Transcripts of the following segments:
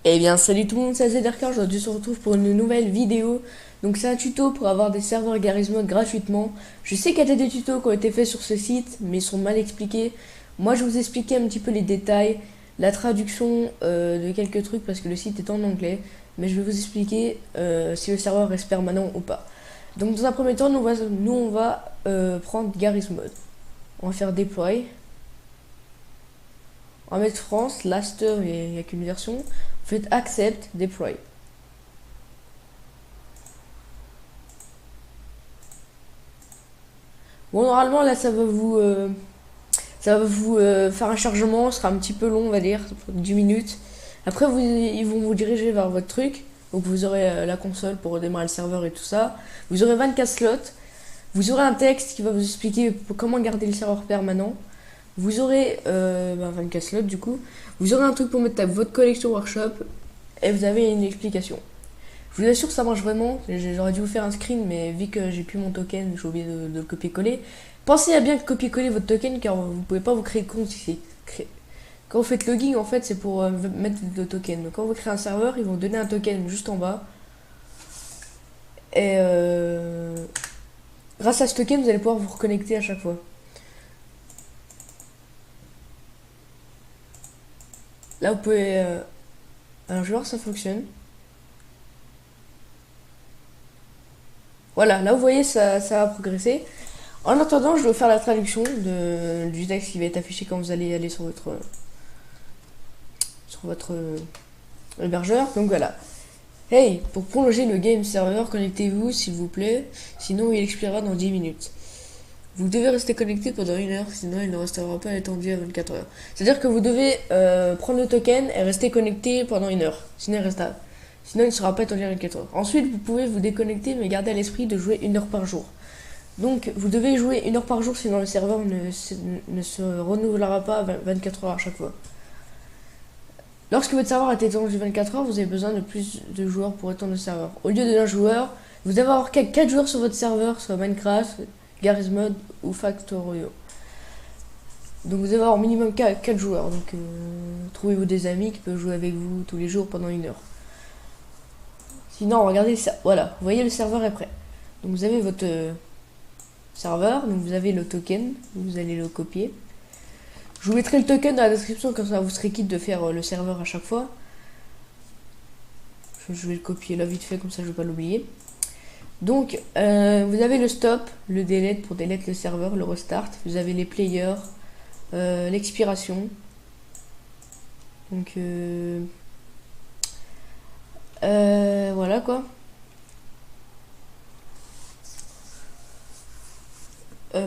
Eh bien salut tout le monde, c'est ZRK, aujourd'hui on se retrouve pour une nouvelle vidéo. Donc c'est un tuto pour avoir des serveurs Garry's Mod gratuitement. Je sais qu'il y a des tutos qui ont été faits sur ce site, mais ils sont mal expliqués. Moi je vais vous expliquer un petit peu les détails, la traduction de quelques trucs parce que le site est en anglais. Mais je vais vous expliquer si le serveur reste permanent ou pas. Donc dans un premier temps, nous on va prendre Garry's Mod. On va faire deploy. On va mettre France, Laster, il n'y a qu'une version. Vous faites accept, deploy. Bon, normalement, là, ça va vous faire un chargement. Ce sera un petit peu long, on va dire, 10 minutes. Après, ils vont vous diriger vers votre truc. Donc, vous aurez la console pour redémarrer le serveur et tout ça. Vous aurez 24 slots. Vous aurez un texte qui va vous expliquer comment garder le serveur permanent. Vous aurez 24 slots, du coup. Vous aurez un truc pour mettre votre collection workshop. Et vous avez une explication. Je vous assure que ça marche vraiment. J'aurais dû vous faire un screen, mais vu que j'ai plus mon token, j'ai oublié de le copier-coller. Pensez à bien copier-coller votre token, car vous pouvez pas vous créer de compte ici. Quand vous faites login, en fait, c'est pour mettre le token. Donc, quand vous créez un serveur, ils vont donner un token juste en bas. Et grâce à ce token, vous allez pouvoir vous reconnecter à chaque fois. Là, vous pouvez... alors, je vais voir si ça fonctionne. Voilà, là vous voyez, ça va progresser. En attendant, je vais vous faire la traduction du texte qui va être affiché quand vous allez aller sur votre hébergeur. Donc voilà. Hey, pour prolonger le game server, connectez-vous s'il vous plaît, sinon il expirera dans 10 minutes. Vous devez rester connecté pendant 1 heure, sinon il ne restera pas étendu à 24 heures. C'est-à-dire que vous devez prendre le token et rester connecté pendant 1 heure, sinon il ne sera pas étendu à 24 heures. Ensuite, vous pouvez vous déconnecter, mais garder à l'esprit de jouer 1 heure par jour. Donc, vous devez jouer 1 heure par jour, sinon le serveur ne se renouvellera pas 24 heures à chaque fois. Lorsque votre serveur est étendu 24 heures, vous avez besoin de plus de joueurs pour étendre le serveur. Au lieu de 1 joueur, vous devez avoir 4 joueurs sur votre serveur, soit Minecraft, Garry's Mod ou Factorio. Donc vous devez avoir au minimum 4 joueurs. Donc trouvez-vous des amis qui peuvent jouer avec vous tous les jours pendant 1 heure. Sinon, regardez ça. Voilà, vous voyez, le serveur est prêt. Donc vous avez votre serveur, donc vous avez le token, vous allez le copier. Je vous mettrai le token dans la description, comme ça vous serez quitte de faire le serveur à chaque fois. Je vais le copier là vite fait, comme ça je ne vais pas l'oublier. Donc vous avez le stop, le delete pour delete le serveur, le restart. Vous avez les players, l'expiration. Donc voilà quoi.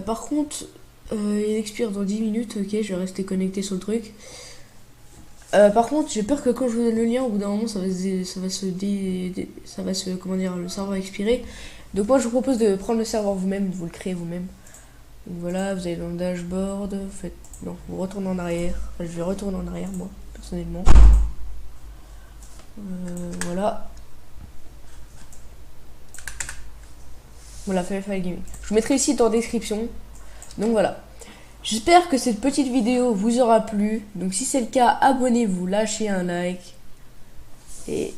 Par contre, il expire dans 10 minutes, ok, je vais rester connecté sur le truc. Par contre, j'ai peur que quand je vous donne le lien, au bout d'un moment, ça va se, comment dire, le serveur va expirer. Donc moi, je vous propose de prendre le serveur vous-même, vous le créez vous-même. Donc voilà, vous allez dans le dashboard, vous retournez en arrière. Enfin, je vais retourner en arrière, moi, personnellement. Voilà. Voilà, File Gaming. Je vous mettrai le site en description. Donc voilà. J'espère que cette petite vidéo vous aura plu. Donc si c'est le cas, abonnez-vous, lâchez un like. Et